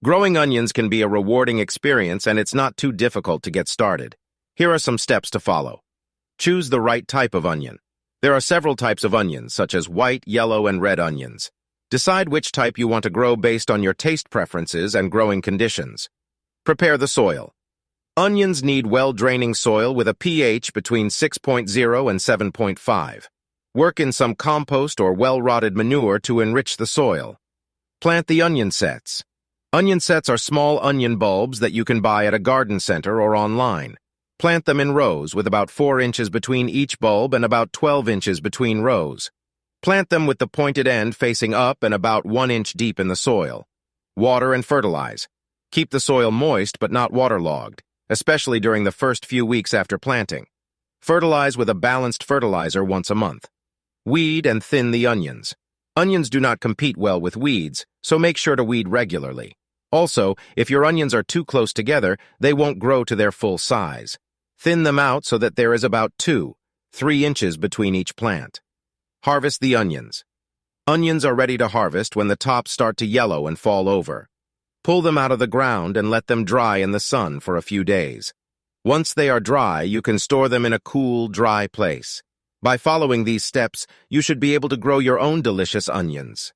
Growing onions can be a rewarding experience, and it's not too difficult to get started. Here are some steps to follow. Choose the right type of onion. There are several types of onions, such as white, yellow, and red onions. Decide which type you want to grow based on your taste preferences and growing conditions. Prepare the soil. Onions need well-draining soil with a pH between 6.0 and 7.5. Work in some compost or well-rotted manure to enrich the soil. Plant the onion sets. Onion sets are small onion bulbs that you can buy at a garden center or online. Plant them in rows with about 4 inches between each bulb and about 12 inches between rows. Plant them with the pointed end facing up and about 1 inch deep in the soil. Water and fertilize. Keep the soil moist but not waterlogged, especially during the first few weeks after planting. Fertilize with a balanced fertilizer once a month. Weed and thin the onions. Onions do not compete well with weeds, so make sure to weed regularly. Also, if your onions are too close together, they won't grow to their full size. Thin them out so that there is about 2-3 inches between each plant. Harvest the onions. Onions are ready to harvest when the tops start to yellow and fall over. Pull them out of the ground and let them dry in the sun for a few days. Once they are dry, you can store them in a cool, dry place. By following these steps, you should be able to grow your own delicious onions.